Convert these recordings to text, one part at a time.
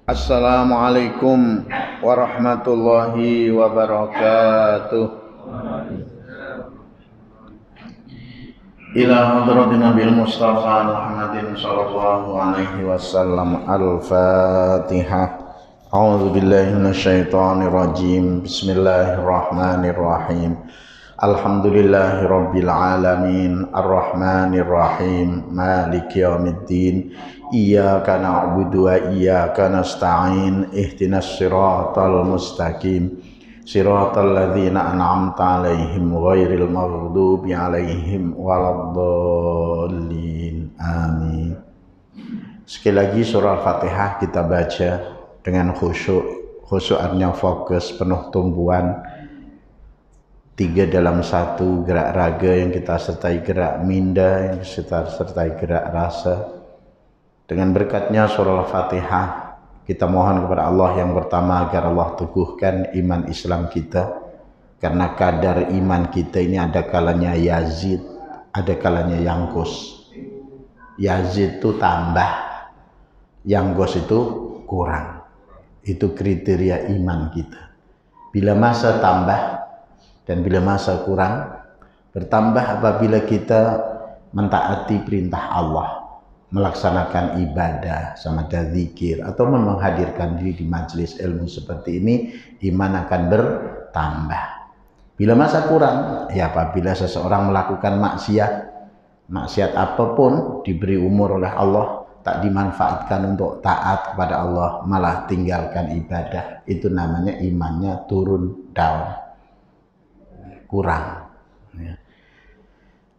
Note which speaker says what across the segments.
Speaker 1: Assalamualaikum warahmatullahi wabarakatuh. Ila hadratin Nabil Mustafa Muhammadin sallallahu alaihi wasallam. Al-Fatihah. A'udzu billahi minasyaitonir rajim. Bismillahirrahmanirrahim. Alhamdulillahi rabbil alamin. Arrahmanir rahim. Maliki yaumiddin. Iyyaka na'budu wa iyyaka nasta'in. Ihdinas siratal mustaqim. Siratal ladzina an'amta 'alaihim ghairil maghdubi 'alaihim waladdallin. Amin. Sekali lagi surah Al-Fatihah kita baca dengan khusyuk. Khusyuk artinya fokus, penuh tumbuhan. 3 dalam 1, gerak raga yang kita sertai gerak minda, yang kita sertai gerak rasa. Dengan berkatnya surah Al-Fatihah, kita mohon kepada Allah yang pertama agar Allah teguhkan iman Islam kita. Karena kadar iman kita ini ada kalanya yazid, ada kalanya yangkus. Yazid itu tambah, yangkus itu kurang. Itu kriteria iman kita. Bila masa tambah dan bila masa kurang, bertambah apabila kita mentaati perintah Allah, melaksanakan ibadah sama zikir atau menghadirkan diri di majelis ilmu seperti ini, iman akan bertambah. Bila masa kurang, ya apabila seseorang melakukan maksiat apapun, diberi umur oleh Allah, tak dimanfaatkan untuk taat kepada Allah, malah tinggalkan ibadah, itu namanya imannya turun down, kurang.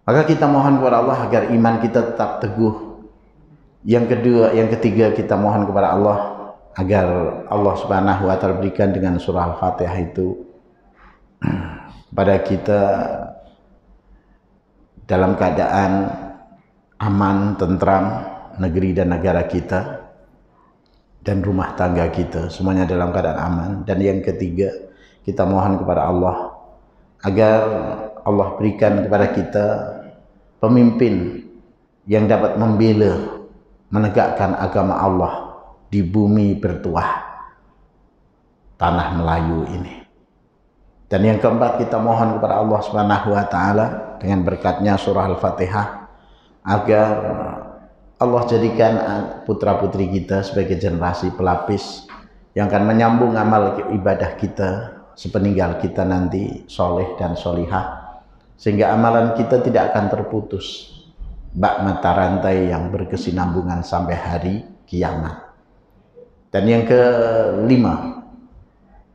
Speaker 1: Maka kita mohon kepada Allah agar iman kita tetap teguh. Yang ketiga kita mohon kepada Allah agar Allah Subhanahu wa taala berikan dengan surah Al-Fatihah itu pada kita dalam keadaan aman, tentram, negeri dan negara kita dan rumah tangga kita semuanya dalam keadaan aman. Dan yang ketiga kita mohon kepada Allah agar Allah berikan kepada kita pemimpin yang dapat membela, menegakkan agama Allah di bumi bertuah tanah Melayu ini. Dan yang keempat kita mohon kepada Allah Subhanahu wa taala dengan berkatnya surah Al-Fatihah agar Allah jadikan putra-putri kita sebagai generasi pelapis yang akan menyambung amal ibadah kita sepeninggal kita nanti, soleh dan solihah, sehingga amalan kita tidak akan terputus bak mata rantai yang berkesinambungan sampai hari kiamat. Dan yang kelima,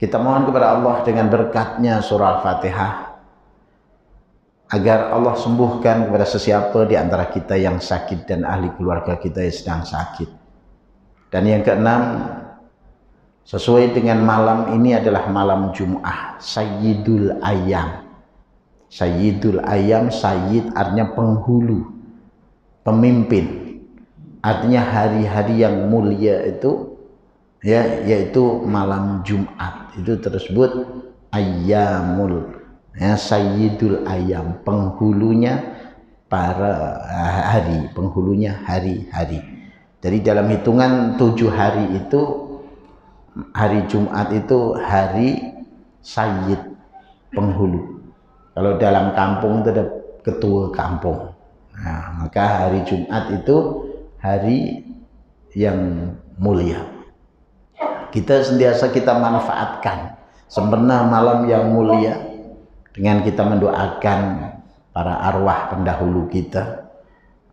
Speaker 1: kita mohon kepada Allah dengan berkatnya surah Al-Fatihah agar Allah sembuhkan kepada sesiapa di antara kita yang sakit dan ahli keluarga kita yang sedang sakit. Dan yang keenam, sesuai dengan malam ini adalah malam Jum'ah, Sayyidul Ayyam. Sayyidul Ayyam, Sayyid artinya penghulu, pemimpin, artinya hari-hari yang mulia itu ya, yaitu malam Jumat itu tersebut Ayyamul, ya, Sayyidul Ayyam, penghulunya para hari, penghulunya hari-hari. Jadi dalam hitungan 7 hari itu, hari Jumat itu hari Sayyid, penghulu. Kalau dalam kampung itu ada ketua kampung. Nah, maka hari Jumat itu hari yang mulia. Kita sentiasa kita manfaatkan sempurna malam yang mulia dengan kita mendoakan para arwah pendahulu kita,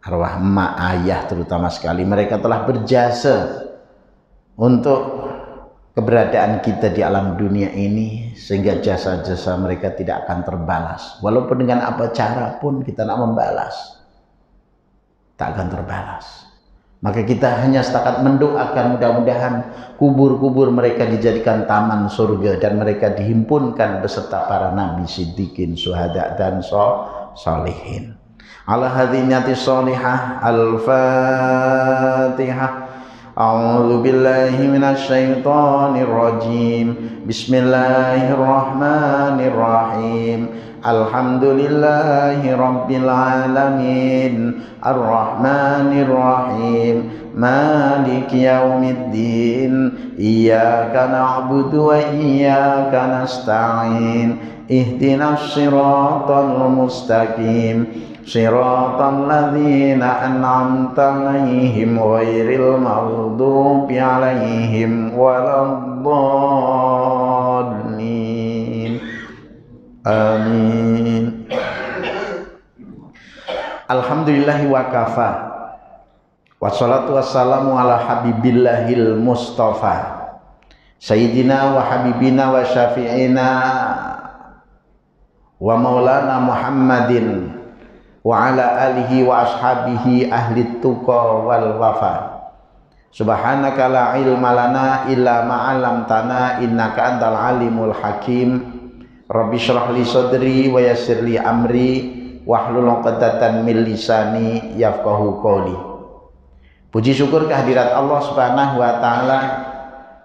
Speaker 1: arwah emak, ayah terutama sekali. Mereka telah berjasa untuk keberadaan kita di alam dunia ini, sehingga jasa-jasa mereka tidak akan terbalas. Walaupun dengan apa cara pun kita nak membalas, tak akan terbalas. Maka kita hanya setakat mendoakan mudah-mudahan kubur-kubur mereka dijadikan taman surga dan mereka dihimpunkan beserta para nabi, siddiqin, syuhada dan sholihin. Ala hadinati sholihah. Al-Fatihah. A'udzu billahi minasy syaithanir rajim. Bismillahirrahmanirrahim. Alhamdulillahi rabbil alamin. Ar-rahmanir rahim. Maliki yaumiddin. Iyyaka na'budu wa iyyaka nasta'in. Ihdinas siratal mustaqim. Siratal ladzina an'amta 'alaihim ghairil maghdubi 'alaihim waladdallin. Amin. Alhamdulillahi wa kafa. Wassalatu wassalamu ala habibillahil mustafa. Sayyidina wa habibina wa syafi'ina wa maulana Muhammadin wa ala alihi wa ashabihi ahli tuqa wal wafa. Subhanaka la ilma lana illa ma 'allamtana innaka antal alimul hakim. Rabbi shrah li sadri wa yassir li amri wahlul 'uqdatam min lisani yafqahu qawli. Puji syukur kehadirat Allah Subhanahu wa taala,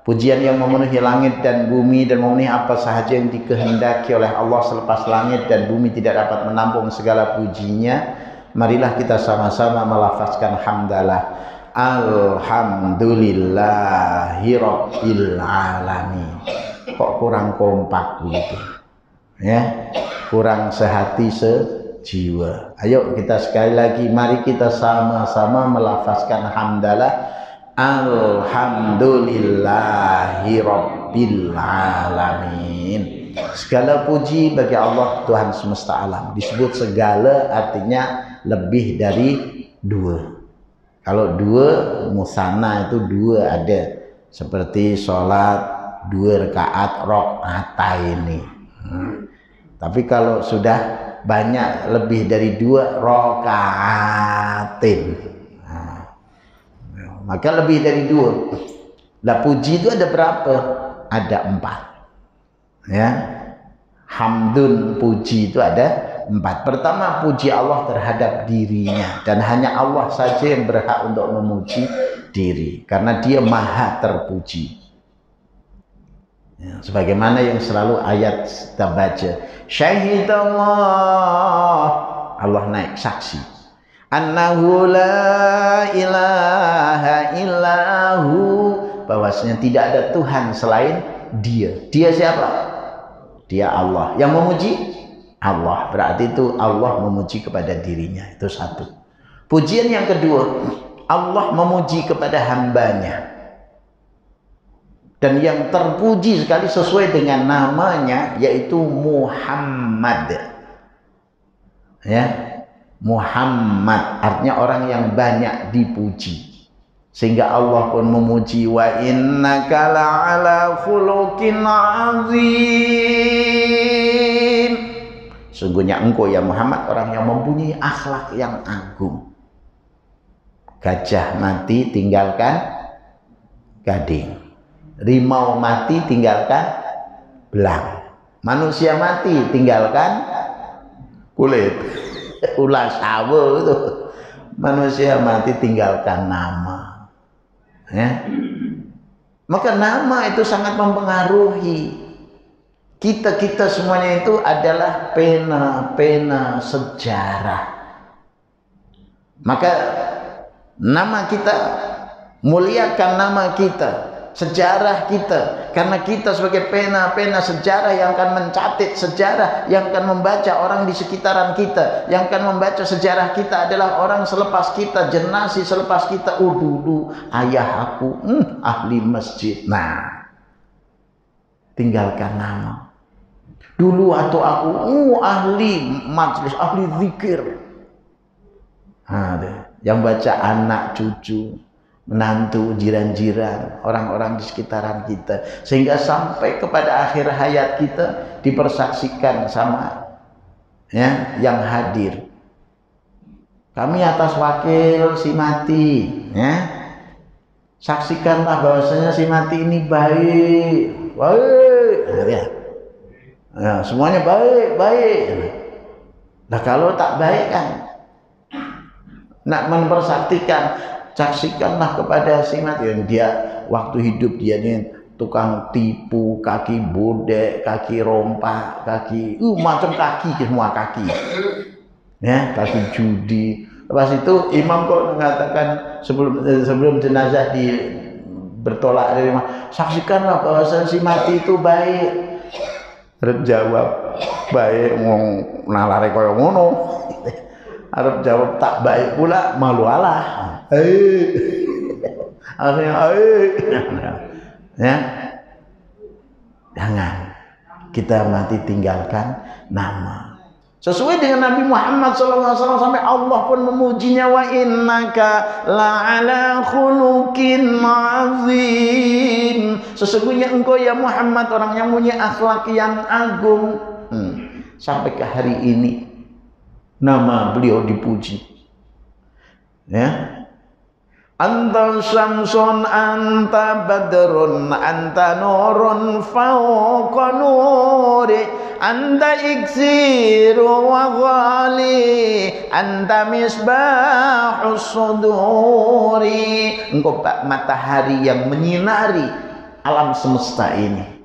Speaker 1: pujian yang memenuhi langit dan bumi dan memenuhi apa sahaja yang dikehendaki oleh Allah selepas langit dan bumi tidak dapat menampung segala pujinya. Marilah kita sama-sama melafazkan hamdalah. Alhamdulillahi rabbil alamin. Kok kurang kompak begitu? Ya, kurang sehati sejiwa. Ayo kita sekali lagi, mari kita sama-sama melafazkan hamdalah. Alhamdulillahi rabbil alamin. Segala puji bagi Allah Tuhan semesta alam. Disebut segala artinya lebih dari dua. Kalau dua musanna itu dua ada. Seperti sholat 2 rakaat rakaataini. Tapi kalau sudah banyak lebih dari 2 rakaatin. Maka lebih dari 2. Lah puji itu ada berapa? Ada 4. Ya. Hamdun, puji itu ada 4. Pertama, puji Allah terhadap dirinya, dan hanya Allah saja yang berhak untuk memuji diri karena dia maha terpuji. Ya, sebagaimana yang selalu ayat kita baca, syahidallah, Allah naik saksi, annahu la ilaha illahu, bahwasanya tidak ada Tuhan selain dia. Dia siapa? Dia Allah. Yang memuji Allah, berarti itu Allah memuji kepada dirinya. Itu satu. Pujian yang kedua, Allah memuji kepada hambanya, dan yang terpuji sekali sesuai dengan namanya yaitu Muhammad. Ya, Muhammad artinya orang yang banyak dipuji, sehingga Allah pun memuji, wa innaka la'ala khuluqin azim. Sungguhnya engkau ya Muhammad orang yang mempunyai akhlak yang agung. Gajah mati tinggalkan gading, rimau mati tinggalkan belang, manusia mati tinggalkan kulit. Ulah sawo itu. Manusia mati tinggalkan nama. Ya. Maka nama itu sangat mempengaruhi. Kita semuanya itu adalah pena-pena sejarah. Maka nama kita, muliakan nama kita, sejarah kita, karena kita sebagai pena-pena sejarah yang akan mencatat sejarah, yang akan membaca orang di sekitaran kita, yang akan membaca sejarah kita adalah orang selepas kita, generasi selepas kita. Dulu ayah aku ahli masjid. Nah, tinggalkan nama. Dulu atau aku ahli majlis, ahli zikir. Yang baca anak, cucu, menantu, jiran-jiran, orang-orang di sekitaran kita, sehingga sampai kepada akhir hayat kita dipersaksikan sama ya yang hadir. Kami atas wakil si mati, ya, saksikanlah bahwasanya si mati ini baik, ya. Ya, semuanya baik. Nah kalau tak baik kan, nak mempersaktikan saksikanlah kepada si mati yang dia waktu hidup dia ini tukang tipu, kaki bodek, kaki rompak, kaki macam kaki, semua kaki ya, kaki judi. Lepas itu imam kok mengatakan sebelum jenazah bertolak dari rumah, saksikanlah bahwa si mati itu baik. Arep jawab baik ngomong nalare kaya ngono. Arep jawab tak baik pula, malu alah. Ya, jangan kita mati tinggalkan nama sesuai dengan Nabi Muhammad SAW, sampai Allah pun memujinya, wa innaka la'ala khuluqin azim, sesungguhnya engkau ya Muhammad orang yang punya akhlak yang agung. Sampai ke hari ini nama beliau dipuji ya. Anta syamsun, anta badrun, anta nurun fawqa nuri, anta iksiru wa ghali, anta misbahus suduri. Engkau matahari yang menyinari alam semesta ini.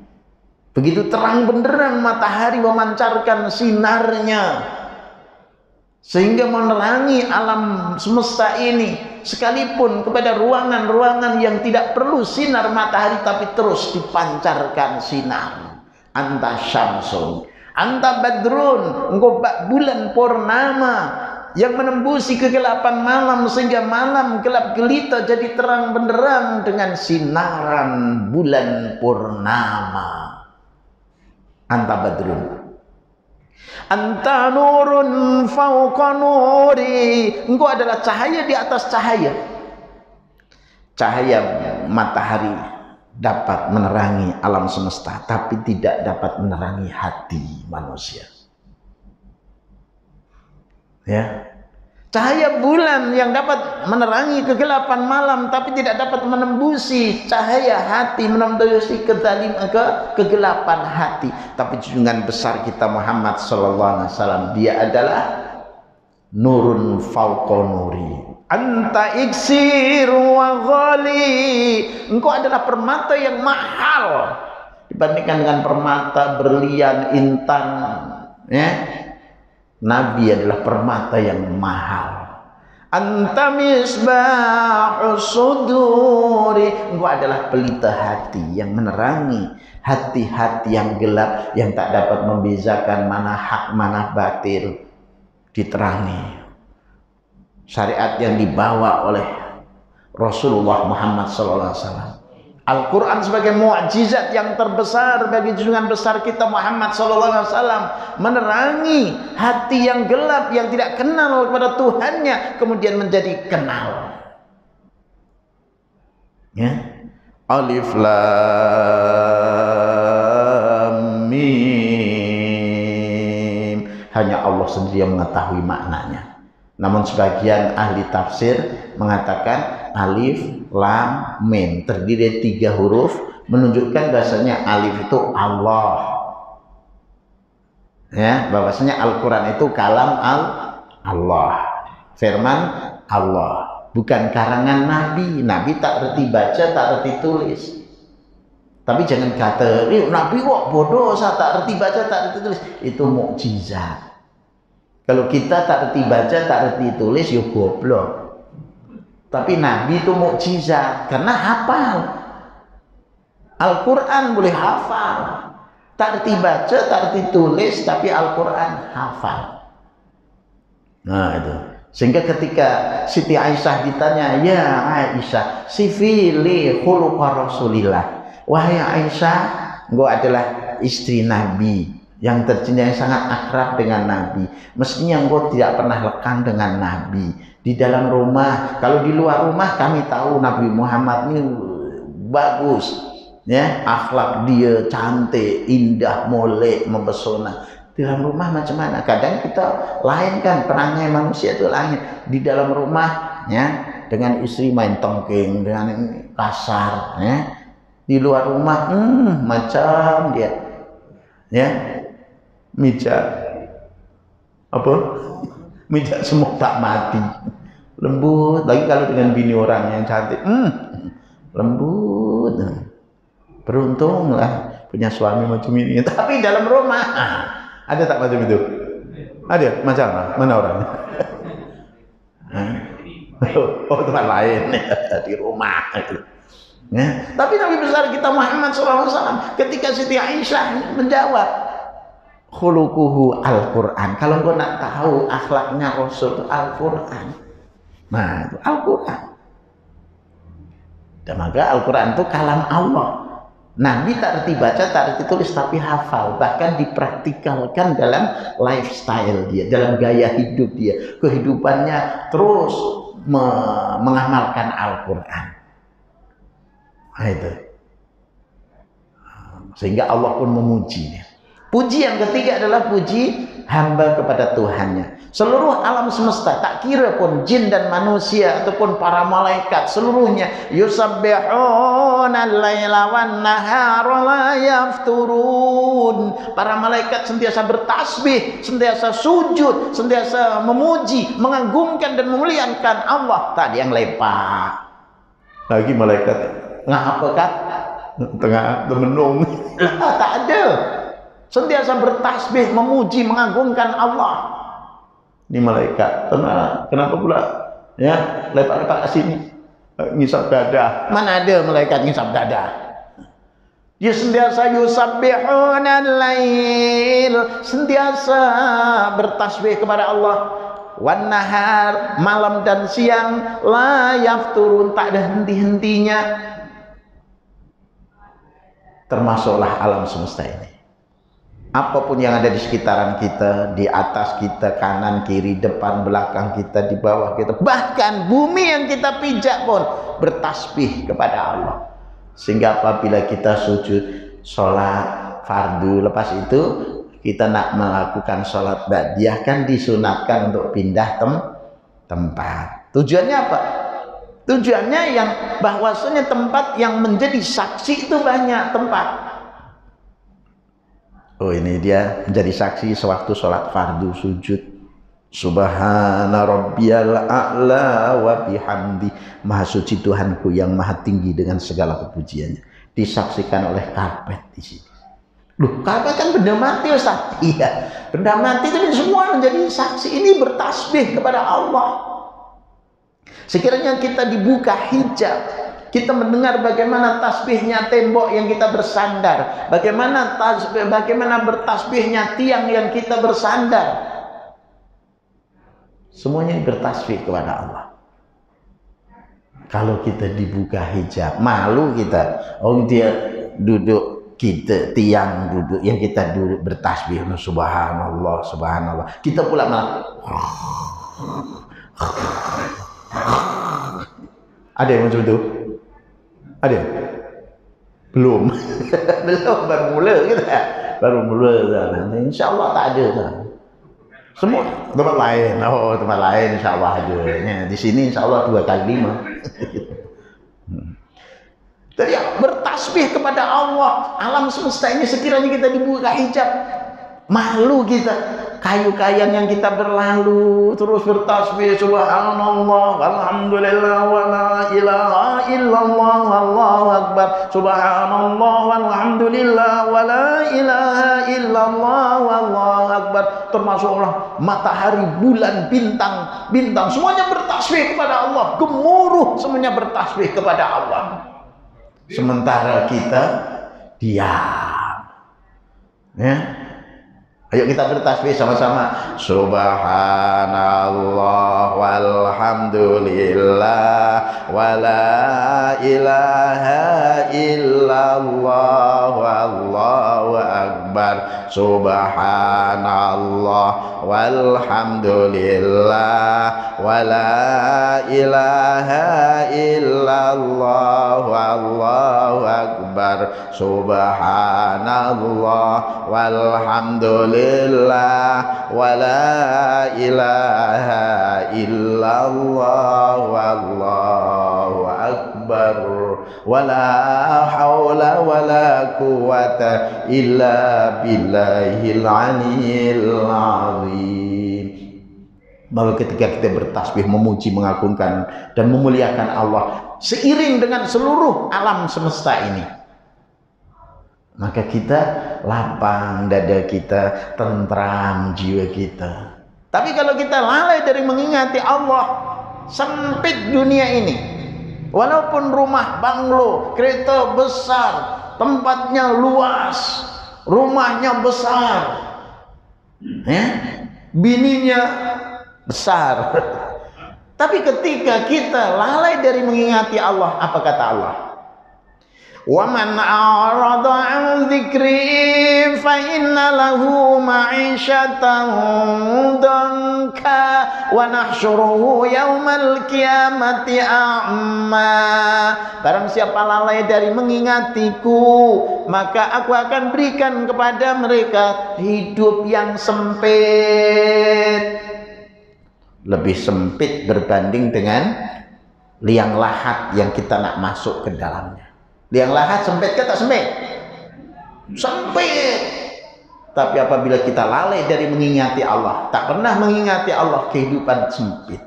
Speaker 1: Begitu terang benderang matahari memancarkan sinarnya sehingga menerangi alam semesta ini, sekalipun kepada ruangan-ruangan yang tidak perlu sinar matahari tapi terus dipancarkan sinar. Anta syamsun, anta badrun, engkau bulan purnama yang menembusi kegelapan malam sehingga malam gelap gelita jadi terang benderang dengan sinaran bulan purnama. Anta badrun, anta nurun fauqa nuri, engkau adalah cahaya di atas cahaya. Cahaya matahari dapat menerangi alam semesta tapi tidak dapat menerangi hati manusia ya. Cahaya bulan yang dapat menerangi kegelapan malam tapi tidak dapat menembusi cahaya hati, menembusi kegelapan hati. Tapi junjungan besar kita Muhammad SAW, dia adalah nurun fauqa nuri, anta iksir wa ghali, engkau adalah permata yang mahal dibandingkan dengan permata berlian, intan ya. Nabi adalah permata yang mahal. Anta misbahus suduri, engkau adalah pelita hati yang menerangi hati-hati yang gelap, yang tak dapat membezakan mana hak mana batil, diterangi. Syariat yang dibawa oleh Rasulullah Muhammad SAW, Al-Quran sebagai mukjizat yang terbesar bagi junjungan besar kita Muhammad SAW, menerangi hati yang gelap yang tidak kenal kepada Tuhannya kemudian menjadi kenal ya. Alif lam mim, hanya Allah sendiri yang mengetahui maknanya. Namun sebagian ahli tafsir mengatakan alif, lam, mim terdiri dari 3 huruf, menunjukkan bahasanya alif itu Allah ya, bahwasanya Al-Quran itu kalam Allah, firman Allah, bukan karangan Nabi. Nabi tak reti baca, tak reti tulis. Tapi jangan kata Nabi kok bodoh, saya tak reti baca, tak reti tulis. Itu mukjizat. Kalau kita tak reti baca, tak reti tulis, ya goblok. Tapi Nabi itu mukjizat karena hafal. Al-Quran boleh hafal. Tak reti baca, tak reti tulis, tapi Al-Quran hafal. Nah itu. Sehingga ketika Siti Aisyah ditanya, ya Aisyah, sifili khuluqa Rasulillah. Wahai Aisyah, engkau adalah istri Nabi yang tercinta, yang sangat akrab dengan Nabi. Mestinya engkau tidak pernah lekang dengan Nabi. Di dalam rumah, kalau di luar rumah kami tahu Nabi Muhammad ini bagus, ya, akhlak dia cantik, indah, molek, mempesona. Di dalam rumah macam mana? Kadang kita lain kan, perangai manusia itu lain. Di dalam rumah, ya, dengan istri main tongking, dengan kasar, ya. Di luar rumah, macam dia, ya. Mijak apa? Mijak semut tak mati. lembut. Lagi kalau dengan bini orang yang cantik, lembut. Beruntunglah punya suami macam ini. Tapi dalam rumah ada tak macam itu? Ada macam mana orangnya? Oh, tempat lain di rumah. Ya. Tapi Nabi besar kita Muhammad SAW ketika Siti Aisyah menjawab, khuluquhu Al-Quran. Kalau kau nak tahu akhlaknya Rasul itu Al-Quran. Nah, itu Al-Quran. Dan maka Al-Quran itu kalam Allah. Nabi tak erti baca, tak erti tulis, tapi hafal. Bahkan dipraktikalkan dalam lifestyle dia, dalam gaya hidup dia. Kehidupannya terus mengamalkan Al-Quran. Nah, itu. Sehingga Allah pun memujinya. Puji yang ketiga adalah puji hamba kepada Tuhannya. Seluruh alam semesta, tak kira pun jin dan manusia ataupun para malaikat, seluruhnya yusabbihuna al-laila wan nahara la yafturun. Para malaikat sentiasa bertasbih, sentiasa sujud, sentiasa memuji, mengagungkan dan memuliakan Allah. Tak ada yang lepak. Lagi malaikat ngapa kat? Tengah menung. Tak ada. Sentiasa bertasbih, memuji, mengagungkan Allah. Ini malaikat, kenapa pula ya lepak-lepak ke sini ngisap dada? Mana ada malaikat ngisap dada? Dia sentiasa yusabbihuna al-lail, sentiasa bertasbih kepada Allah. Wan nahar, malam dan siang, la yafturun, tak ada henti-hentinya. Termasuklah alam semesta ini. Apapun yang ada di sekitaran kita, di atas kita, kanan, kiri, depan, belakang kita, di bawah kita, bahkan bumi yang kita pijak pun bertasbih kepada Allah. Sehingga apabila kita sujud sholat fardu, lepas itu kita nak melakukan sholat ba'diyah, kan disunatkan untuk pindah tempat. Tujuannya apa? Tujuannya yang bahwasanya tempat yang menjadi saksi itu banyak tempat. Oh, ini dia menjadi saksi sewaktu sholat fardu sujud. Subhana rabbiyal a'la wa bihamdi. Maha suci Tuhanku yang maha tinggi dengan segala kepujiannya. Disaksikan oleh karpet di sini. Loh, karpet kan benda mati, Ustaz. Iya, benda mati tapi semua menjadi saksi. Ini bertasbih kepada Allah. Sekiranya kita dibuka hijab, kita mendengar bagaimana tasbihnya tembok yang kita bersandar, bagaimana bertasbihnya tiang yang kita bersandar. Semuanya bertasbih kepada Allah. Kalau kita dibuka hijab, malu kita. Oh, dia duduk, kita tiang duduk, yang kita duduk bertasbih, subhanallah, subhanallah. Kita pula malah ada yang macam itu? Ada? Belum. Belum, baru mula kita. Baru mula dah. InsyaAllah tak ada dah. Semua tempat lain. Oh, tempat lain insyaAllah ada. Di sini insyaAllah 2 kali 5. Jadi bertasbih kepada Allah. Alam semesta ini sekiranya kita dibuka hijab, malu kita. Kayu-kayan yang kita berlalu terus bertasbih subhanallah walhamdulillah wa la ilaha illallah wallahu akbar, subhanallah walhamdulillah wa la ilaha illallah wallahu akbar. Termasuklah matahari, bulan, bintang semuanya bertasbih kepada Allah. Gemuruh semuanya bertasbih kepada Allah. Sementara kita diam. Ya. Ayo kita bertasbih sama-sama. Subhanallah walhamdulillah wa la ilaha illallah wallahu akbar. Subhanallah walhamdulillah wa la ilaha illallah wallahu akbar. Subhanallah walhamdulillah wa la ilaha illallah wallahu akbar. Wa la hawla wa la quwwata illa billahil aliyyil azim. bahwa ketika kita bertasbih, memuji, mengagungkan dan memuliakan Allah seiring dengan seluruh alam semesta ini, maka kita lapang dada kita, tentram jiwa kita. Tapi kalau kita lalai dari mengingati Allah, sempit dunia ini. Walaupun rumah banglo, kereta besar, tempatnya luas, rumahnya besar, ya, bininya besar, tapi ketika kita lalai dari mengingati Allah, apa kata Allah? Wa man a'rada 'an dzikri fa inna lahu ma'isyatan danka wa nahsyuruhu yaumal qiyamati a'ma. Barang siapa lalai dari mengingatiku, maka aku akan berikan kepada mereka hidup yang sempit, lebih sempit berbanding dengan liang lahat yang kita nak masuk ke dalamnya. Liang lahat sempit ke tak sempit? Sempit. Tapi apabila kita lalai dari mengingati Allah, tak pernah mengingati Allah, kehidupan sempit.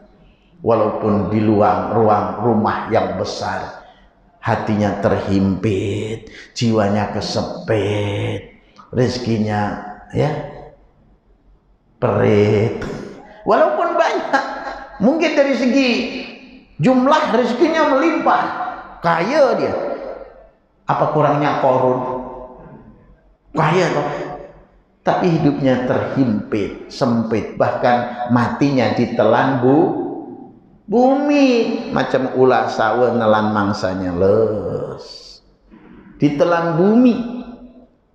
Speaker 1: Walaupun di luar ruang rumah yang besar, hatinya terhimpit, jiwanya kesempit, rezekinya ya perit. Walaupun banyak, mungkin dari segi jumlah rezekinya melimpah, kaya dia. Apa kurangnya Korun? Kaya toh, tapi hidupnya terhimpit, sempit, bahkan matinya ditelan bumi, macam ulah sawa nelan mangsanya les, ditelan bumi,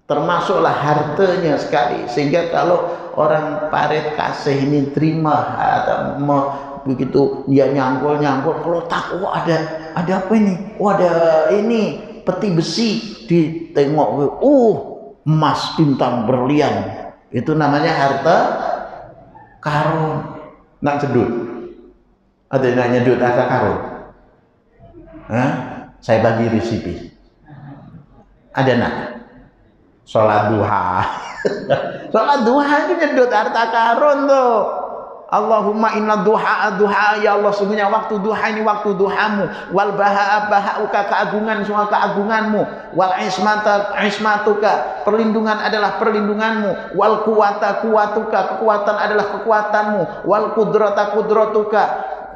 Speaker 1: termasuklah hartanya sekali. Sehingga kalau orang paret kasih ini terima atau begitu dia nyangkul, kalau tak, oh ada apa ini? Oh ada ini peti besi, ditengok, emas, bintang, berlian, itu namanya harta karun. Nak cedut? Ada yang nak nyedut harta karun? Hah? Saya bagi resipi. Ada nak? Sholat duha. Sholat duha itu nyedut harta karun tuh. Allahumma inna duha, ya Allah, sungguhnya waktu duha ini waktu duhamu, wal baha'a baha'uka, keagungan semua keagunganmu, wal ismatuka, perlindungan adalah perlindunganmu, wal kuwata kuwatuka, kekuatan adalah kekuatanmu, wal kudrata kudratuka,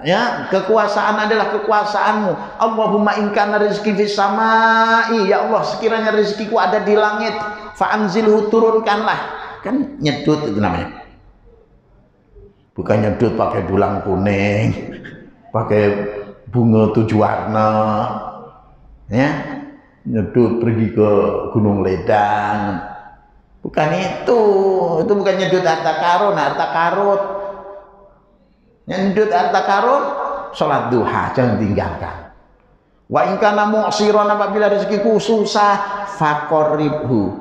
Speaker 1: ya, kekuasaan adalah kekuasaanmu. Allahumma in kana rizqi fis samai, ya Allah, sekiranya rezekiku ada di langit, fa anzilhu, turunkanlah. Kan nyedut itu namanya. Bukan nyedut pakai dulang kuning, pakai bunga 7 warna, ya, nyedut pergi ke Gunung Ledang. Bukan itu bukan nyedut harta karun, harta karut. Nyedut harta karun, sholat duha jangan tinggalkan. Wa in kana mu'siran, apabila rezekiku susah, faqarribhu,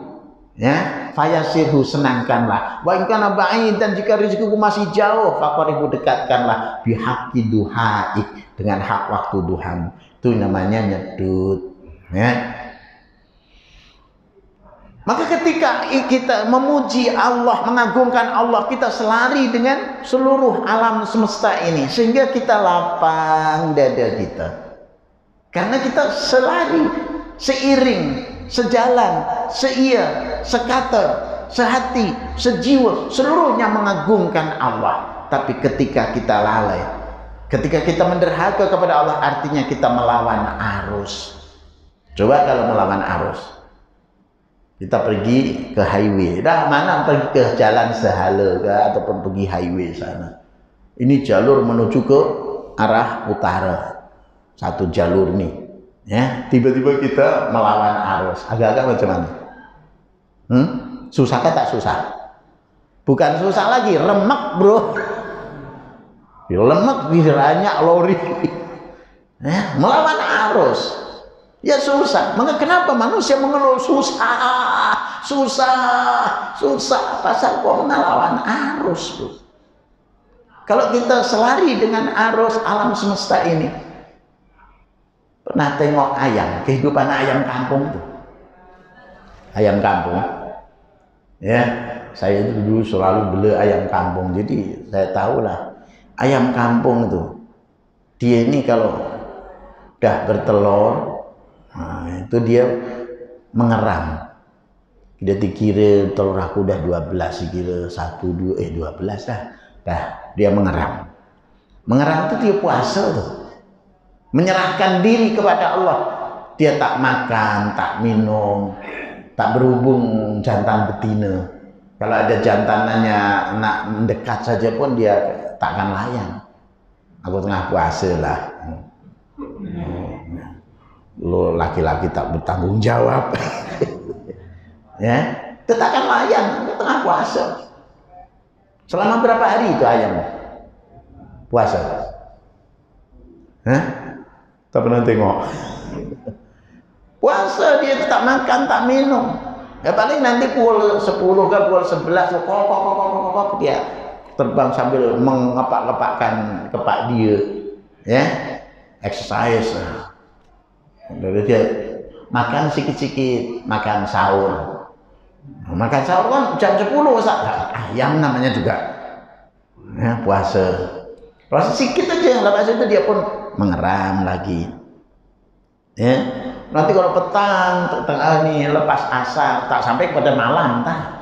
Speaker 1: ya, fayasirhu, senangkanlah. Wa in kana ba'id, dan jika rezekiku masih jauh, faqaribu, dekatkanlah, bihaqqi duhaik, dengan hak waktu duhamu. Itu namanya nyedut, ya. Maka ketika kita memuji Allah, mengagungkan Allah, kita selari dengan seluruh alam semesta ini, sehingga kita lapang dada kita, karena kita selari, seiring, sejalan, seia, sekata, sehati, sejiwa, seluruhnya mengagungkan Allah. Tapi ketika kita lalai, ketika kita menderhaka kepada Allah, artinya kita melawan arus. Coba kalau melawan arus, kita pergi ke highway, dah mana pergi ke jalan sehala ke, ataupun pergi highway sana, ini jalur menuju ke arah utara, satu jalur nih, ya, tiba-tiba kita melawan arus, agak-agak macam mana? Susah kan? Tak susah? Bukan susah lagi, remek bro, lemek, banyak lori, ya, melawan arus, ya susah. Maka kenapa manusia mengeluh susah, pasal kok melawan arus bro. Kalau kita selari dengan arus alam semesta ini, pernah tengok ayam, kehidupan ayam kampung tuh, ayam kampung, ya, saya itu dulu selalu beli ayam kampung, jadi saya tahulah ayam kampung itu, dia ini kalau udah bertelur, nah, itu dia mengeram. Dia dikira telur aku udah 12, dikira 12 dah dia mengeram. Mengeram itu dia puasa tuh, menyerahkan diri kepada Allah. Dia tak makan, tak minum, tak berhubung jantan betina. Kalau ada jantanannya nak mendekat saja pun dia takkan layan. Aku tengah puasa lah. Lo laki-laki tak bertanggung jawab. Ya, itu takkan layan. Aku tengah puasa. Selama berapa hari itu ayam puasa? Hah? Tak pernah tengok. Puasa dia tak makan, tak minum. Ya paling nanti pukul 10 ke pukul 11 kok dia terbang sambil mengepak-ngepakkan kepak dia. Ya, exercise. Lalu dia makan sikit-sikit, makan sahur. Makan sahur kan jam 10 ayam namanya juga. Ya, puasa. Puasa sikit aja, lepas itu dia pun mengeram lagi. Ya. Nanti kalau petang, tengah ini lepas asar, tak sampai kepada malam, tak.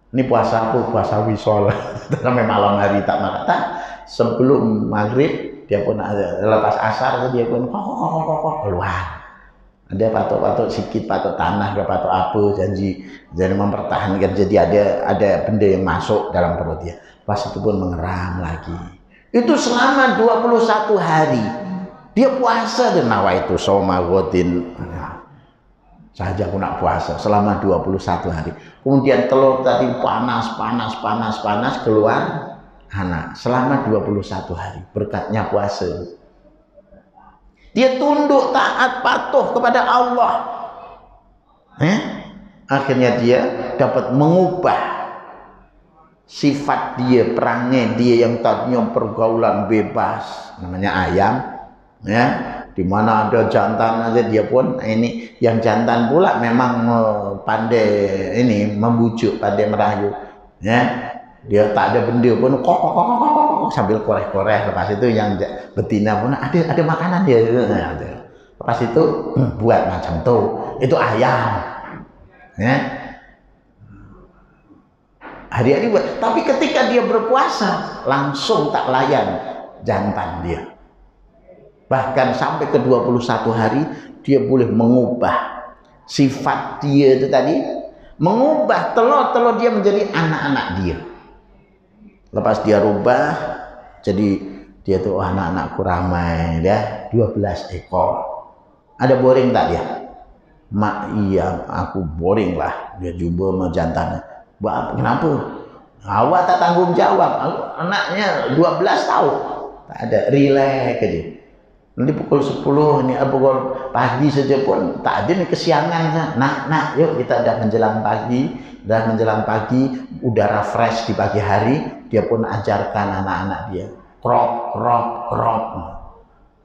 Speaker 1: Ini puasa aku, puasa wisol, sampai malam hari tak makan. Tak. Sebelum maghrib dia pun lepas asar dia pun keluar. Dia patok-patok sikit, patok tanah, ke patok apa, janji mempertahankan. Jadi ada benda yang masuk dalam perut dia. Pas itu pun mengeram lagi. Itu selama 21 hari. Dia puasa dan nawaitu soma godin. Saja aku nak puasa selama 21 hari. Kemudian telur tadi panas keluar anak selama 21 hari. Berkatnya puasa. Dia tunduk taat patuh kepada Allah. Akhirnya dia dapat mengubah sifat dia, perangai dia yang tadinya pergaulan bebas, namanya ayam. Ya, di mana ada jantan aja dia pun ini yang jantan pula memang pandai ini membujuk, pandai merayu. Ya, dia tak ada benda pun kok sambil koreh-koreh. Lepas itu yang betina pun ada makanan dia. Lepas itu buat macam tuh, itu ayam. Ya, hari-hari buat. Tapi ketika dia berpuasa langsung tak layan jantan dia. Bahkan sampai ke 21 hari dia boleh mengubah sifat dia itu tadi, mengubah telur-telur dia menjadi anak-anak dia. Lepas dia rubah jadi dia tuh anak-anakku ramai ya, 12 ekor. Ada boring tak dia? Mak iya aku boring lah. Dia jumpa sama jantannya. Kenapa? Awak tak tanggung jawab. Anaknya 12 tahun. Tak ada, relax aja. Nanti pukul 10 ini pukul pagi saja pun tak ada nih kesiangan. Nak yuk kita udah menjelang pagi, udara fresh di pagi hari, dia pun ajarkan anak-anak dia krop.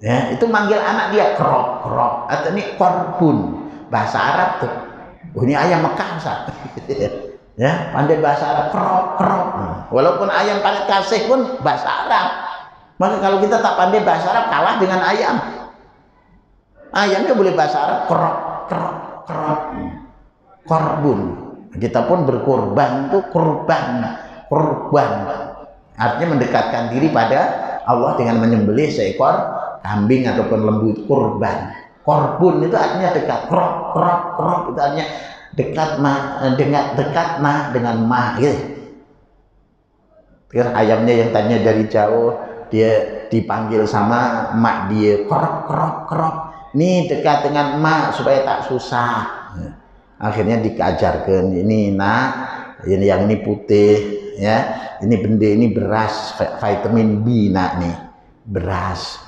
Speaker 1: Ya, itu manggil anak dia krop. Atau ini korbun, bahasa Arab tuh. Ini ayam Mekah Ustaz. Ya, pandai bahasa Arab krop. Walaupun ayam paling kasih pun bahasa Arab. Maka kalau kita tak pandai bahasa Arab kalah dengan ayam. Ayamnya boleh bahasa Arab krop. Korbun. Kita pun berkorban itu kurban. Artinya mendekatkan diri pada Allah dengan menyembelih seekor kambing ataupun lembu, kurban. Korbun itu artinya dekat. Krop itu artinya dekat dengan ma gitu. Ayamnya yang tanya dari jauh, dia dipanggil sama mak dia, krop. Ini dekat dengan mak supaya tak susah. Akhirnya dikajarkan, ini nak, ini yang ini putih, ya, ini benda ini beras, vitamin B nak nih, beras,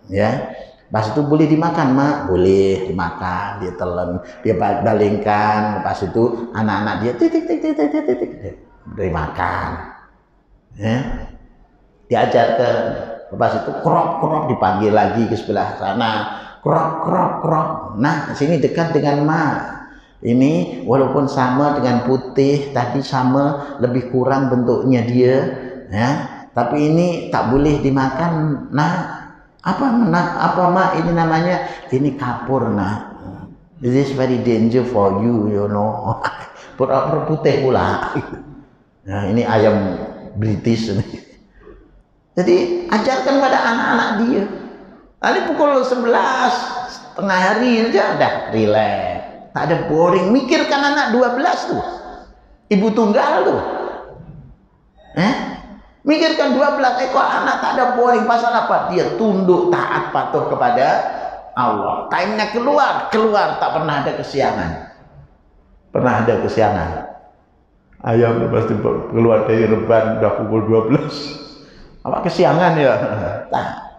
Speaker 1: ya. Pas itu boleh dimakan mak, boleh dimakan, dia telan, dia balingkan, pas itu anak-anak dia titik beri makan, ya. Diajarkan, lepas itu krop dipanggil lagi ke sebelah sana, krop. Nah sini dekat dengan mak. Ini walaupun sama dengan putih tadi, sama lebih kurang bentuknya dia, ya. Tapi ini tak boleh dimakan, nah. Apa mak ini namanya? Ini kapur, nah. This is very danger for you, you know. Pura-pura putih pula. Nah, ini ayam British ini. Jadi ajarkan pada anak-anak dia. Nanti pukul 11 tengah hari aja udah relax. Tak ada boring. Mikirkan anak 12 tuh. Ibu tunggal tuh. Mikirkan 12 ekor anak, tak ada boring. Pasal apa? Dia tunduk, taat, patuh kepada Allah. Time-nya keluar, tak pernah ada kesiangan. Pernah ada kesiangan. Ayam pasti keluar dari reban udah pukul 12. Apa kesiangan ya? Tak.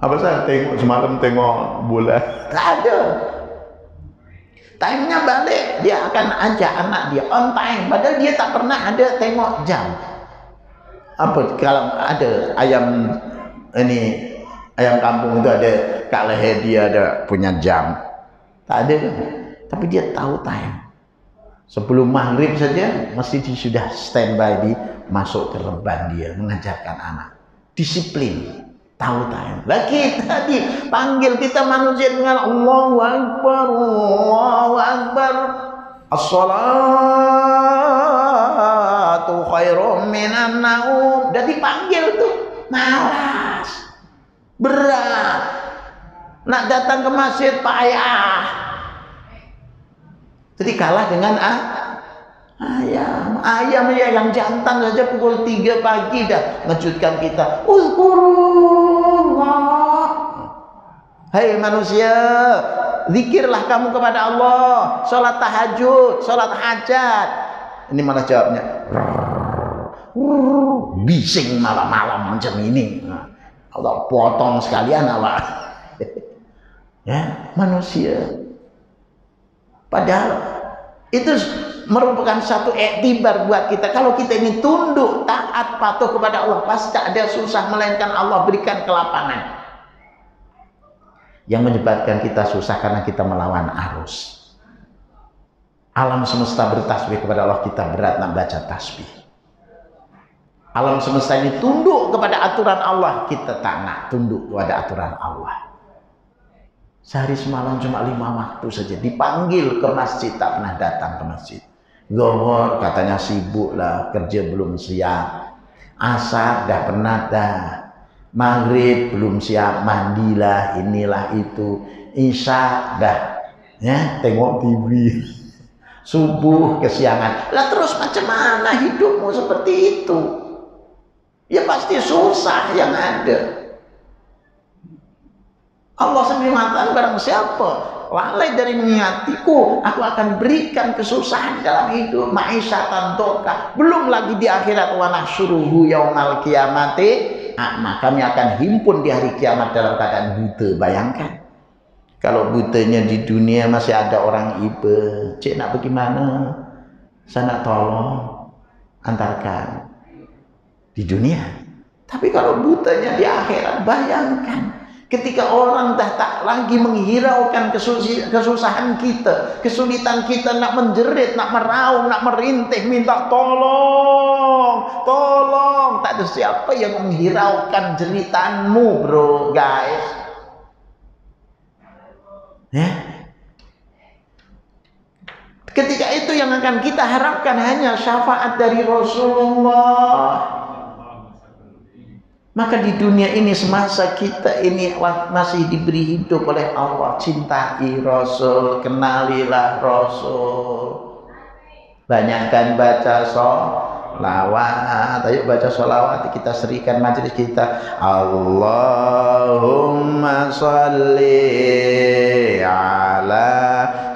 Speaker 1: Apa saya semalam tengok bola? Tak ada. Time-nya balik, dia akan ajak anak dia on time. Padahal dia tak pernah ada tengok jam. Apa kalau ada ayam kampung itu ada Kak Leher, dia ada punya jam. Tak ada kan? Tapi dia tahu time. Sebelum maghrib saja mesti dia sudah standby di masuk ke reban dia mengajarkan anak. Disiplin, tahu time. Lah kita dipanggil, kita manusia dengan Allahu Akbar, Allahu Akbar. As-salatu khairum minan naum. Udah dipanggil tuh, malas, berat. Nak datang ke masjid payah. Jadi kalah dengan ayam ya, yang jantan saja pukul 3 pagi dah ngejutkan kita. Uzkurullah. Hai manusia, zikirlah kamu kepada Allah, sholat tahajud, sholat hajat. Ini malah jawabnya bising malam-malam macam ini. Allah potong sekalian Allah. Ya, manusia. Padahal itu merupakan satu iktibar buat kita. Kalau kita ini tunduk, taat, patuh kepada Allah, pasti tak ada susah melainkan Allah berikan kelapangan. Yang menyebabkan kita susah karena kita melawan arus. Alam semesta bertasbih kepada Allah, kita berat nak baca tasbih. Alam semesta ini tunduk kepada aturan Allah, kita tak nak tunduk kepada aturan Allah. Sehari semalam cuma 5 waktu saja, dipanggil ke masjid tak pernah datang ke masjid. Zuhur katanya sibuk lah, kerja belum siap. Asar dah penat dah. Maghrib belum siap, mandilah, inilah itu. Isya dah ya tengok TV. Subuh kesiangan. Lah terus macam mana hidupmu seperti itu? Ya pasti susah yang ada. Allah sendiri mengatakan barang siapa lalai dari mengingatiku, aku akan berikan kesusahan dalam hidup, ma'isyatan doka. Belum lagi di akhirat, wa nahsyuruhu yaumal qiyamati a'ma. Kami akan himpun di hari kiamat dalam keadaan buta. Bayangkan kalau butanya di dunia masih ada orang iba, cik nak bagaimana? Saya nak tolong antarkan di dunia. Tapi kalau butanya di akhirat, bayangkan ketika orang dah tak lagi menghiraukan kesusahan kita, kesulitan kita, nak menjerit, nak meraung, nak merintih, minta tolong, tolong. Tak ada siapa yang menghiraukan jeritanmu, bro, guys. Ya. Ketika itu yang akan kita harapkan hanya syafaat dari Rasulullah. Maka di dunia ini semasa kita ini masih diberi hidup oleh Allah, cintai Rasul, kenalilah Rasul. Banyakkan baca sholawat. Ayo baca sholawat, kita serikan majelis kita. Allahumma sholli ala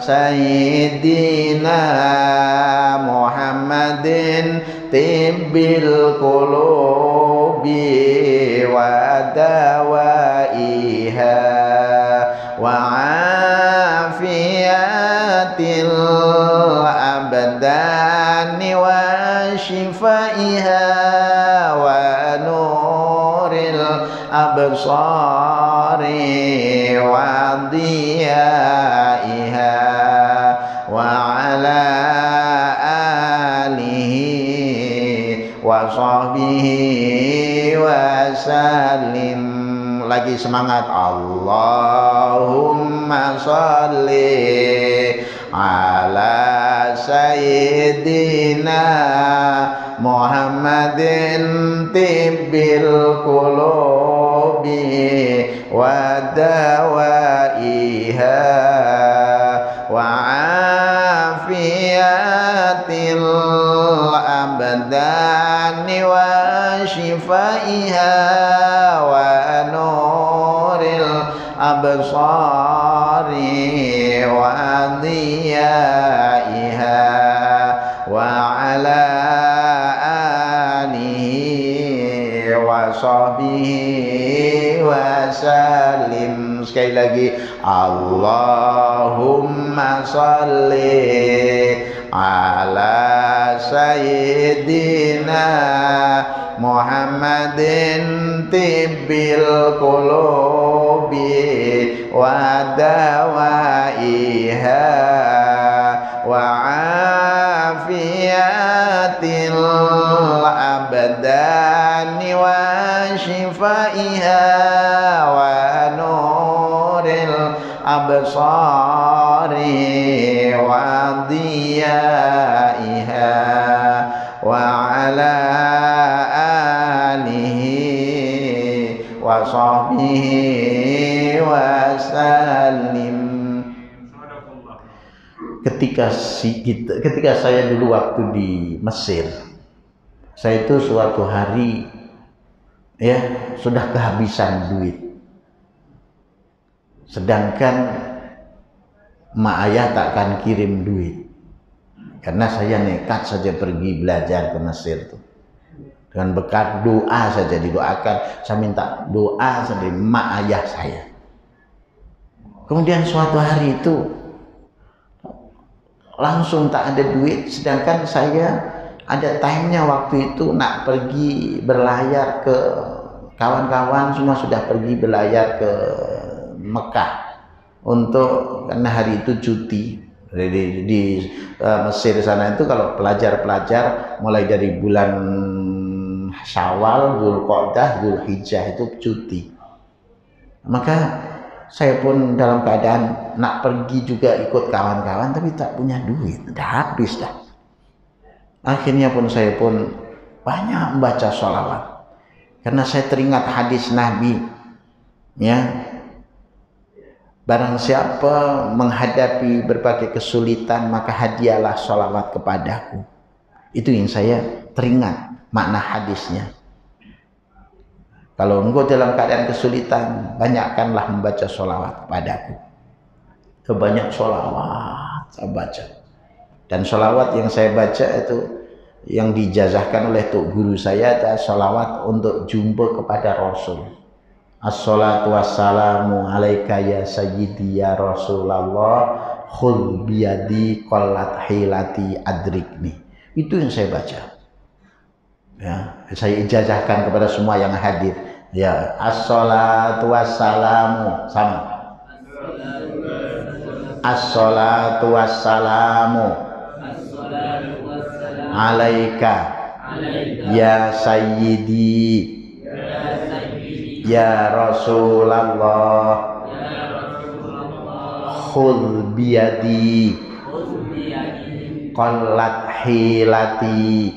Speaker 1: Sayyidina Muhammadin tibbil qulubi wa dawaiha wa afiyatil abdani wa shifaiha wa nuril absari wa diyaiha wa ala alihi wa sahbihi sallim. Lagi semangat. Allahumma sholli ala sayyidina Muhammadin tibbil qulubi wa dawaiha wa afiyatil abdani wa shifaiha wa nuril absari wa diyaiha wa ala alihi wa sahbihi wa salim. Sekali lagi, Allahumma sholli ala sayyidina Muhammadin tibbil qulubi wa dawaiha wa afiyatil abdani wa shifaiha wa nuril absari wa diyaiha wa ala alihi wa sahbihi wa salim. Ketika saya dulu waktu di Mesir, saya itu suatu hari ya sudah kehabisan duit, sedangkan mak ayah takkan kirim duit karena saya nekat saja pergi belajar ke Mesir tuh. Dengan berkat doa saja didoakan, saya minta doa dari mak ayah saya. Kemudian suatu hari itu langsung tak ada duit, sedangkan saya ada time-nya waktu itu nak pergi berlayar ke kawan-kawan, semua sudah pergi berlayar ke Mekah untuk, karena hari itu cuti di Mesir sana itu kalau pelajar-pelajar mulai dari bulan Syawal, Dzulqa'dah, Dzulhijjah itu cuti. Maka saya pun dalam keadaan nak pergi juga ikut kawan-kawan, tapi tak punya duit, udah habis dah. Akhirnya saya pun banyak membaca sholawat karena saya teringat hadis Nabi, ya, barang siapa menghadapi berbagai kesulitan maka hadiahlah sholawat kepadaku. Itu yang saya teringat makna hadisnya. Kalau engkau dalam keadaan kesulitan, banyakkanlah membaca sholawat kepadaku. Kebanyak sholawat saya baca. Dan sholawat yang saya baca itu yang dijazahkan oleh tuk guru saya adalah sholawat untuk jumpa kepada Rasul. As-salatu wassalamu alaika ya sayyidi ya Rasulullah, khudh biyadi qallat hilati adrikni. Itu yang saya baca. Ya, saya ijazahkan kepada semua yang hadir. Ya, as-salatu wassalamu sama. As-salatu wassalamu alaika ya sayyidi ya Rasulullah, khudh biyadi qallat hilati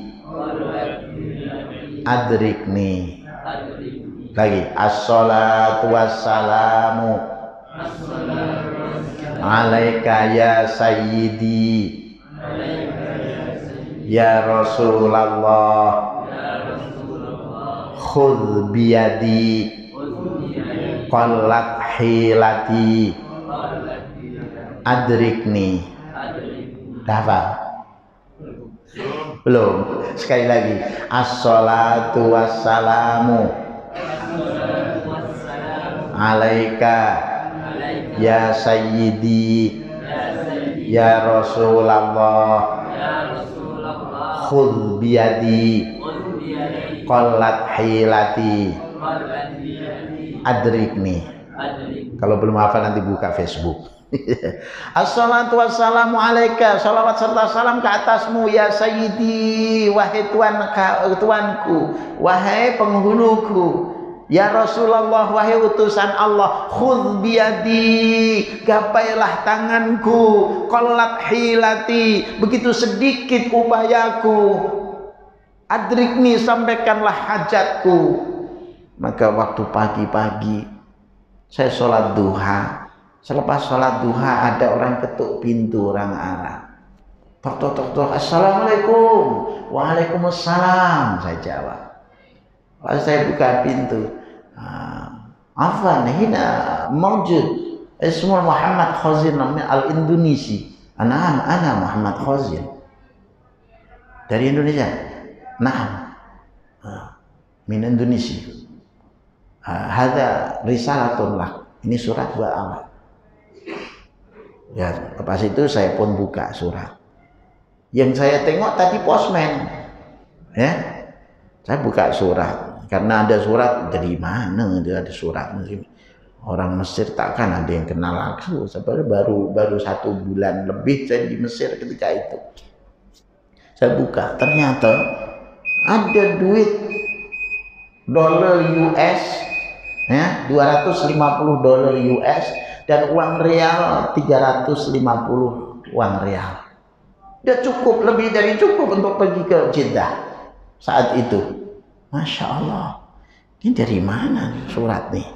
Speaker 1: adrikni. Lagi, as-salatu wassalamu alaika ya sayyidi ya Rasulullah, khudh biyadi qallat hilati adrikni. Dah belum? Sekali lagi, as-salatu wassalamu alaika ya sayyidi ya Rasulullah, khudh biyadi qallat hilati adrikni. Kalau belum hafal nanti buka Facebook. Assalatu wassalamu alaika, salawat serta salam ke atasmu ya sayyidi, wahai tuanku, wahai penghuluku, Ya Rasulullah, wahai utusan Allah, khudh biyadi, gapailah tanganku, qallat hilati, begitu sedikit upayaku, adrikni, sampaikanlah hajatku. Maka waktu pagi-pagi saya sholat duha. Selepas sholat duha ada orang ketuk pintu, orang Arab. Tok tok tok, assalamualaikum. Waalaikumsalam, saya jawab. Lalu saya buka pintu. Afan, hina mawjud ismul Muhammad Khazin al-Indonesi. Ana Muhammad Khazin. Dari Indonesia. Naam. Min Indonesia. Hadza risalatun lak. Ini surat buat awak. Ya, lepas itu saya pun buka surat. Yang saya tengok tadi postman. Ya. Saya buka surat. Karena ada surat, dari mana dia ada surat? Orang Mesir takkan ada yang kenal aku. Sebenarnya baru 1 bulan lebih saya di Mesir ketika itu. Saya buka, ternyata ada duit dolar US, ya, 250 dolar US dan uang real 350 uang real. Dia cukup, lebih dari cukup untuk pergi ke Jeddah saat itu. Masya Allah, ini dari mana surat nih?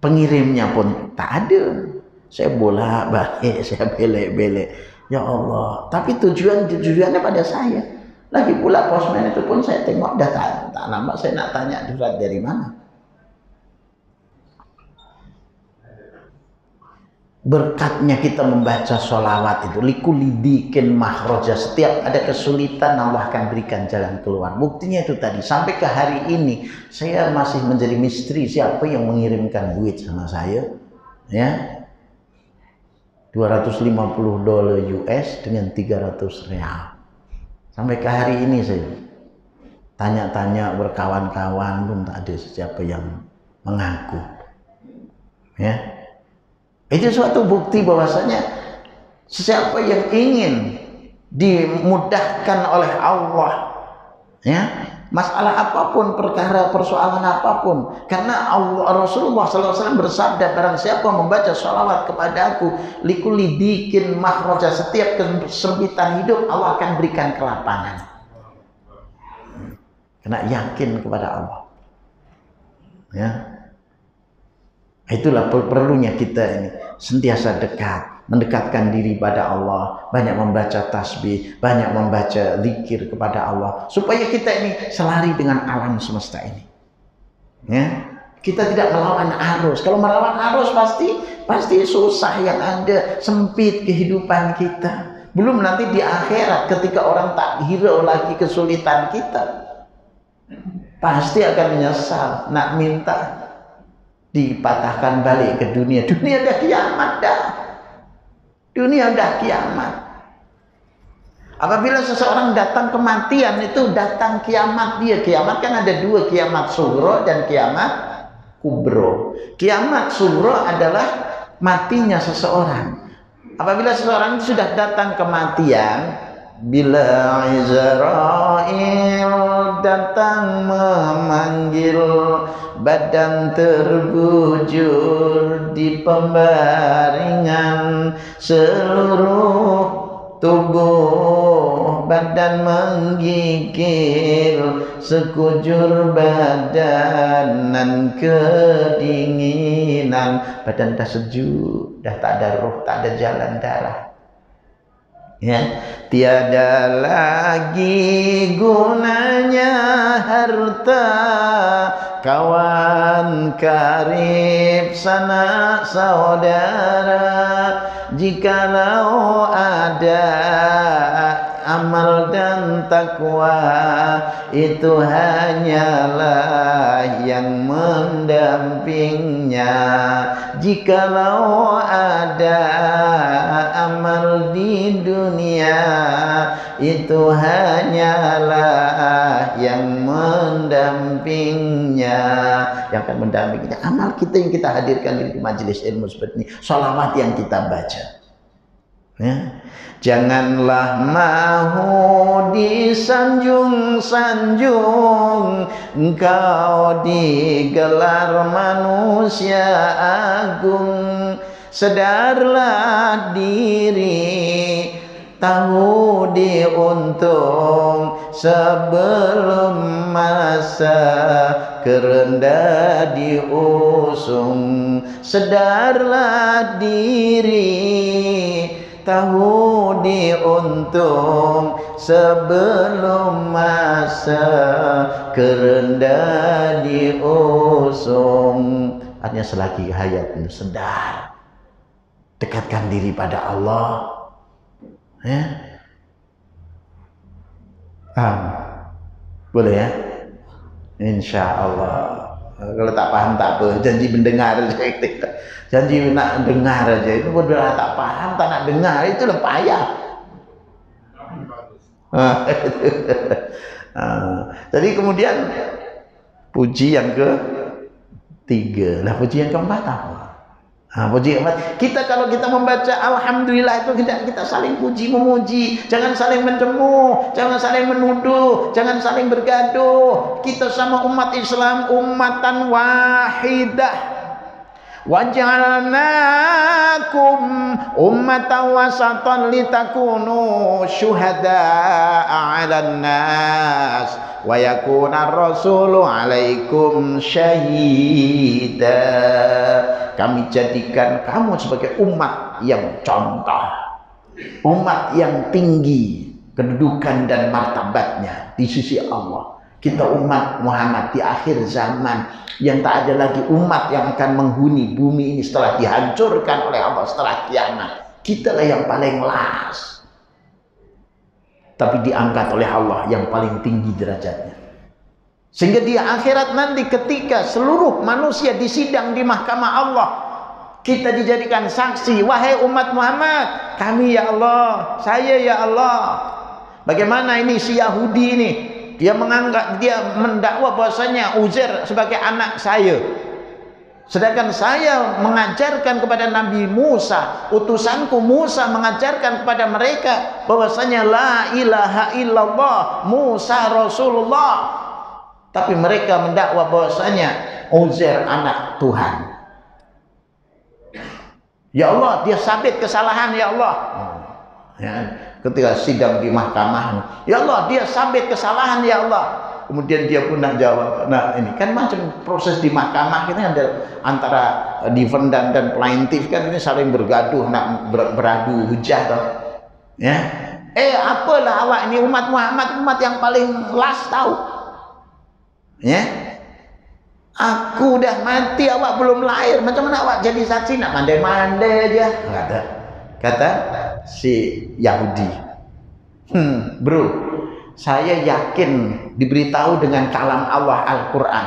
Speaker 1: Pengirimnya pun tak ada. Saya bolak-balik, saya belek-belek. Ya Allah, tapi tujuannya pada saya. Lagi pula postman itu pun saya tengok dah tak nampak, saya nak tanya surat dari mana. Berkatnya kita membaca sholawat itu, likulidikin mahroja, setiap ada kesulitan Allah akan berikan jalan keluar. Buktinya itu tadi, sampai ke hari ini saya masih menjadi misteri siapa yang mengirimkan duit sama saya, ya, 250 dolar US dengan 300 real. Sampai ke hari ini saya tanya-tanya berkawan-kawan pun tak ada siapa yang mengaku, ya. Itu suatu bukti bahwasanya siapa yang ingin dimudahkan oleh Allah, ya, masalah apapun, persoalan apapun, karena Allah, Rasulullah SAW bersabda, barang siapa membaca sholawat kepada aku, likulidikin mahroja, setiap kesempitan hidup Allah akan berikan kelapangan. Kena yakin kepada Allah, ya. Itulah perlunya kita ini sentiasa dekat, mendekatkan diri pada Allah, banyak membaca tasbih, banyak membaca zikir kepada Allah, supaya kita ini selari dengan alam semesta ini. Ya, kita tidak melawan arus. Kalau melawan arus pasti susah yang ada, sempit kehidupan kita. Belum nanti di akhirat ketika orang tak hirau lagi kesulitan kita, pasti akan menyesal, nak minta dipatahkan balik ke dunia. Dunia dah kiamat dah. Dunia dah kiamat. Apabila seseorang datang kematian, itu datang kiamat dia. Kiamat kan ada 2, kiamat sugro dan kiamat kubro. Kiamat sugro adalah matinya seseorang. Apabila seseorang sudah datang kematian, bila Izrail datang memanggil, badan terbujur di pembaringan, seluruh tubuh badan menggigil, sekujur badan dan kedinginan, badan dah sejuk, dah tak ada roh, tak ada jalan darah. Ya, tiada lagi gunanya harta, kawan karib sanak saudara, jikalau ada amal dan takwa, itu hanyalah yang mendampingnya. Jikalau ada amal di dunia, itu hanyalah yang mendampingnya, yang akan mendampinginya. Amal kita yang kita hadirkan di majelis ilmu seperti ini, sholawat yang kita baca, Ya. Janganlah mahu disanjung-sanjung, engkau digelar manusia agung. Sedarlah diri, tahu diuntung sebelum masa kerendah diusung. Sedarlah diri, tahu diuntung sebelum masa kerendah diusung. Artinya selagi hayatmu sedar, dekatkan diri pada Allah. Ya. Boleh ya? Insya Allah. Kalau tak paham tak apa, janji mendengar aja. Janji nak dengar aja itu udah tak paham, tak nak dengar itu lah payah. Jadi kemudian puji yang ketiga, lah puji yang keempat apa? Puji keempat, kita kalau kita membaca alhamdulillah itu kita saling puji memuji, jangan saling mencemooh, jangan saling menuduh, jangan saling bergaduh. Kita sama umat Islam ummatan wahidah. Waj'alnakum ummatan wasatan litakunu syuhada'a 'alan nas wa yakuna ar-rasulu 'alaikum syahida. Kami jadikan kamu sebagai umat yang contoh, umat yang tinggi kedudukan dan martabatnya di sisi Allah. Kita umat Muhammad di akhir zaman yang tak ada lagi umat yang akan menghuni bumi ini setelah dihancurkan oleh Allah setelah kiamat. Kitalah yang paling last, tapi diangkat oleh Allah yang paling tinggi derajatnya. Sehingga di akhirat nanti ketika seluruh manusia disidang di mahkamah Allah, kita dijadikan saksi, wahai umat Muhammad, kami ya Allah, saya ya Allah. Bagaimana ini si Yahudi ini? Dia menganggap, dia mendakwa bahwasanya Uzair sebagai anak saya. Sedangkan saya mengajarkan kepada Nabi Musa, utusanku Musa mengajarkan kepada mereka bahwasanya la ilaha illallah, Musa Rasulullah. Tapi mereka mendakwa bahwasanya Uzair anak Tuhan. Ya Allah, dia sabit kesalahan ya Allah. Ya, ketika sidang di mahkamah, ya Allah, dia sabit kesalahan ya Allah. Kemudian dia pun nak jawab. Nah, ini kan macam proses di mahkamah kita ada antara defendant dan plaintiff kan, ini saling bergaduh nak beradu hujah toh. Ya. Apalah awak ini umat Muhammad, umat yang paling last tahu. Ya. Aku udah mati, awak belum lahir. Macam mana awak jadi saksi? Nak mandai-mandai aja. Kata si Yahudi. Bro, saya yakin diberitahu dengan kalam Allah Al-Quran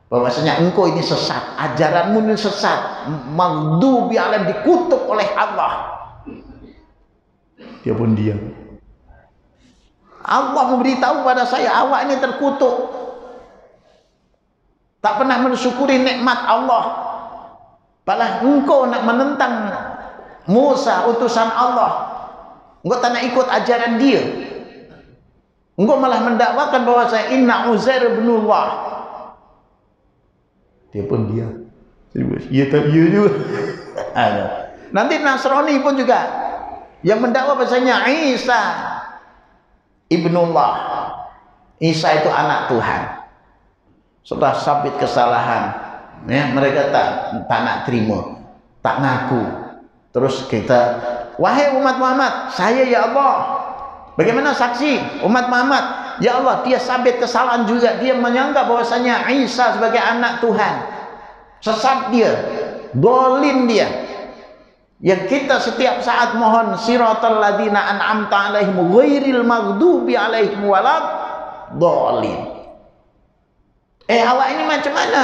Speaker 1: bahwasanya engkau ini sesat, ajaranmu ini sesat, maghdubi alaihim, dikutuk oleh Allah. Dia pun diam. Allah memberitahu pada saya, awak ini terkutuk, tak pernah mensyukuri nikmat Allah, malah engkau nak menentang Musa utusan Allah, engkau tak nak ikut ajaran dia, engkau malah mendakwakan bahwa saya inna Uzair ibnullah. Dia pun diam. Iya tak iya juga. Nanti Nasrani pun juga yang mendakwa bahasanya Isa ibnullah, Isa itu anak Tuhan. Setelah sabit kesalahan, ya, mereka tak nak terima, tak ngaku. Terus kita, wahai umat Muhammad, saya ya Allah. Bagaimana saksi umat Muhammad? Ya Allah, dia sabit kesalahan juga. Dia menyanggah bahwasanya Isa sebagai anak Tuhan. Sesat dia, dolim dia. Yang kita setiap saat mohon siratal ladzina an'amta alaihim ghairil maghdubi alaihim walad dolim. Awak ini macam mana?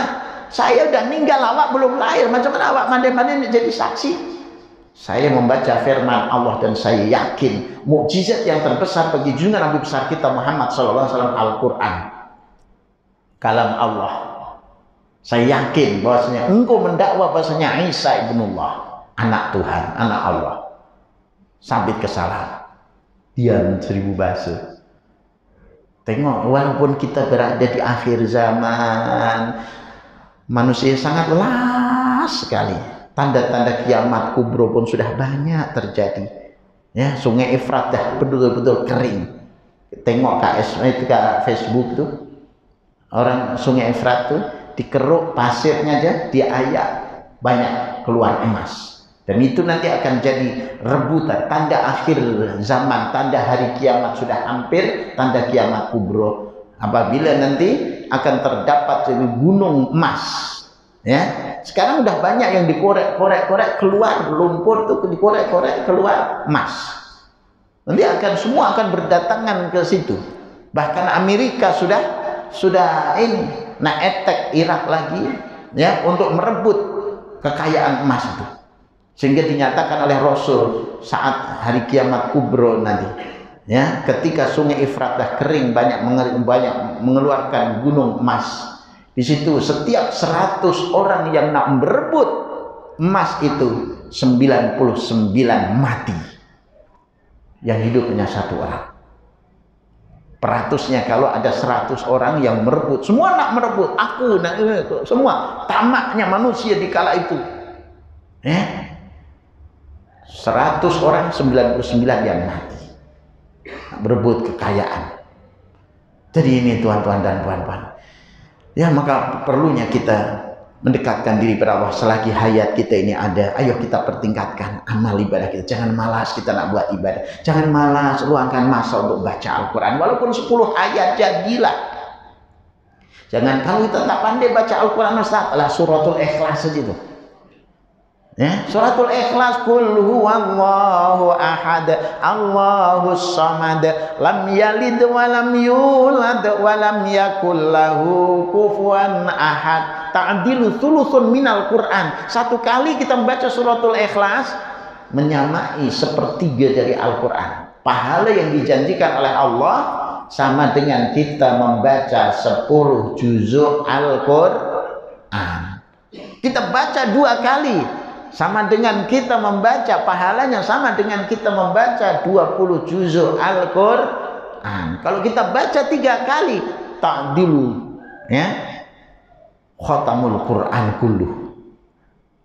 Speaker 1: Saya udah meninggal, awak belum lahir. Macam mana awak mandai-mandai jadi saksi? Saya membaca firman Allah dan saya yakin mukjizat yang terbesar bagi junjungan Nabi besar kita Muhammad SAW, Al-Quran, kalam Allah. Saya yakin bahwasanya engkau mendakwa bahwasanya Isa ibnullah, anak Tuhan, anak Allah. sabit kesalahan. Diam 1000 bahasa. Tengok, walaupun kita berada di akhir zaman, manusia sangat lelah sekali. Tanda-tanda kiamat kubro pun sudah banyak terjadi. Ya, Sungai Efrat dah betul-betul kering. Tengok itu Facebook tuh, orang Sungai Efrat tuh dikeruk pasirnya aja, diayak, banyak keluar emas. Dan itu nanti akan jadi rebutan, tanda akhir zaman, tanda hari kiamat sudah hampir, tanda kiamat kubro. Apabila nanti akan terdapat jadi gunung emas, ya. Sekarang udah banyak yang dikorek-korek keluar lumpur tuh, dikorek-korek keluar emas. Nanti semua akan berdatangan ke situ. Bahkan Amerika sudah ini nak attack Irak lagi, ya, untuk merebut kekayaan emas itu. Sehingga dinyatakan oleh Rasul saat hari kiamat kubro nanti, ya, ketika Sungai Efrat dah kering, banyak mengeluarkan gunung emas. Di situ setiap 100 orang yang nak berebut emas itu 99 mati. Yang hidup hanya 1 orang. Peratusnya kalau ada 100 orang yang merebut, semua nak merebut, semua tamaknya manusia di kala itu. 100 orang 99 yang mati berebut kekayaan. Jadi ini tuan-tuan dan puan-puan, ya, maka perlunya kita mendekatkan diri pada Allah selagi hayat kita ini ada. Ayo kita pertingkatkan amal ibadah kita. Jangan malas kita nak buat ibadah, jangan malas luangkan masa untuk baca Al-Quran walaupun 10 ayat, jadilah. Jangan, kalau kita tak pandai baca Al-Quran, Ustaz, lah suratul Ikhlas saja itu. Ya, suratul Ikhlas, qul huwallahu ahad, Allahus samad, lam yalid wa lam yulad wa lam yakul lahu kufuwan ahad. Ta'dilu thuluthun minal Quran. 1 kali kita membaca suratul Ikhlas menyamai 1/3 dari Al-Quran. Pahala yang dijanjikan oleh Allah sama dengan kita membaca 10 juzuk Al-Quran. Kita baca 2 kali sama dengan kita membaca, pahalanya sama dengan kita membaca 20 juzuk Al-Quran. Kalau kita baca 3 kali, ta'dilu, ya, khatamul Quran kulluh.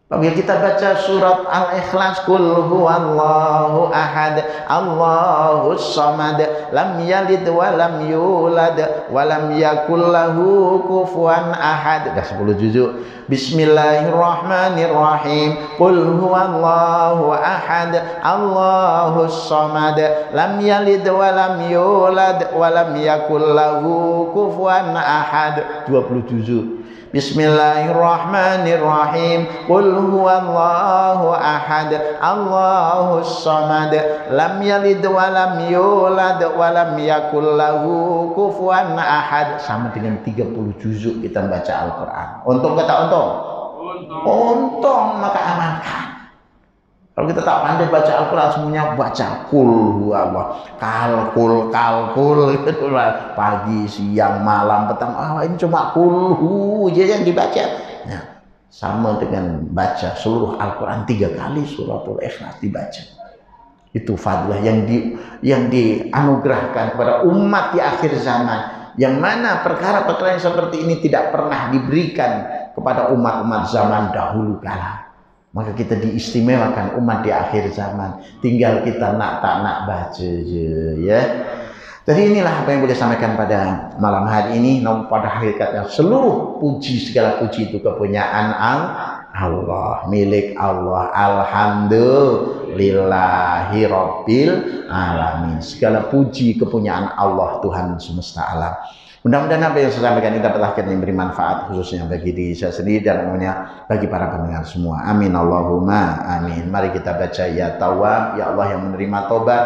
Speaker 1: Apabila kita baca surat Al-Ikhlas, qul huwallahu ahad, Allahus samad, lam yalid wa lam yulad wa lam yakul lahu kufuwan ahad. Dah 10 juzuk. Bismillahirrahmanirrahim. Qul huwallahu ahad, Allahus samad, lam yalid wa lam yulad wa lam yakul lahu kufuwan ahad. 20 juzuk. Bismillahirrahmanirrahim. Qul huwallahu ahad, Allahus samad, lam yalid wa lam yulad wa lam yakul lahu kufuwan ahad. Sama dengan 30 juzuk kita baca Al-Quran. Untung kata untung? Untung, maka amalkan. Kalau kita tak pandai baca Al-Quran, semuanya baca kul huwallah, kalkul gitu lah, pagi, siang, malam, petang. Ini cuma kulhu aja yang dibaca. Nah, sama dengan baca seluruh Al-Quran 3 kali suratul Ikhlas dibaca. Itu fadlah yang dianugerahkan kepada umat di akhir zaman, yang mana perkara-perkara yang seperti ini tidak pernah diberikan kepada umat-umat zaman dahulu kala. Maka kita diistimewakan umat di akhir zaman. Tinggal kita tak nak baca je, ya. Jadi inilah apa yang boleh sampaikan pada malam hari ini. Namun pada hakikatnya seluruh puji, segala puji itu kepunyaan Allah, milik Allah. Alhamdulillahi rabbil alamin. Segala puji kepunyaan Allah, Tuhan semesta alam. Mudah-mudahan apa yang saya sampaikan ini dapat akhirnya memberi manfaat, khususnya bagi diri saya sendiri dan umumnya bagi para pendengar semua. Amin Allahumma amin. Mari kita baca ya Tawwab, ya Allah yang menerima tobat.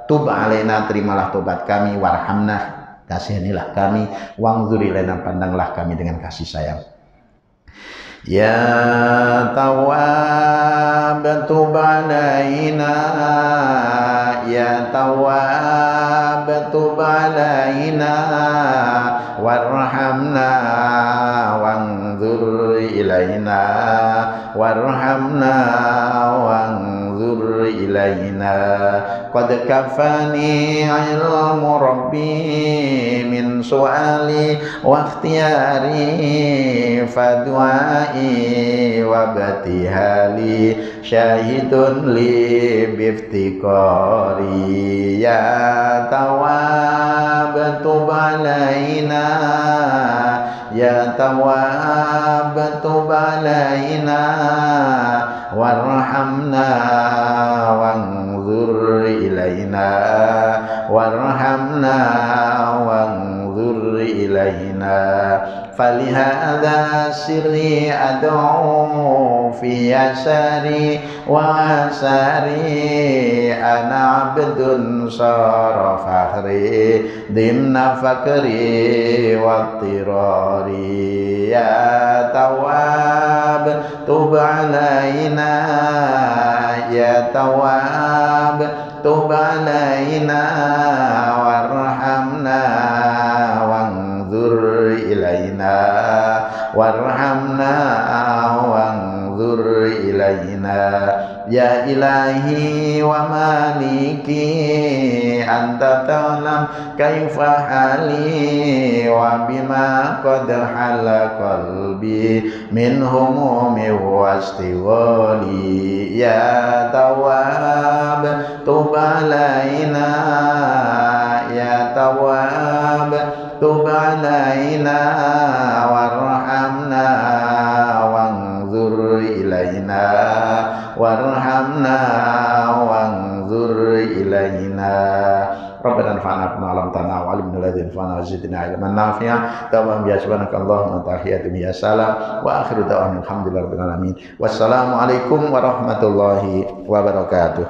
Speaker 1: Tub alaina, terimalah tobat kami, warhamna, kasihanilah kami, wangzuri lana, pandanglah kami dengan kasih sayang. Ya Tawwab tub alaina, ya Tawwab tub alaina, warhamna, wangzur ilaina warhamna wanzur ilaina qad kafani ilmu rabbi min su'ali wa ikhtiyari fadwa'i wa batihali syahidun li biftiqari ya tawab tub alaina ya tawab tub alaina warhamna wanzur ilaina warhamna wanzur ilaina falihada sirri ad'u fi yasari wa asari ana abdun sara fakhri dimna fakri wa tirari ya tawab tub alaina ya tawab tub alaina warhamna wanzur ilaina warhamna wanzur ilaina ya ilahi wa maliki anta ta'lam kaifa hali wa bima qad hala qalbi min humumi wastiwali ya tawab tub alaina ya tawab tub alaina warhamna wanzur ilaina warhamna wanzur ilaina Rabbana anfa'na bima 'allamtana wa 'allimna alladhi yanfa'una wa zidna 'ilman nafi'a tamam ya subhanakallahumma tahiyatu ya salam wa akhiru da'wana alhamdulillahi rabbil alamin wassalamu alaikum warahmatullahi wabarakatuh.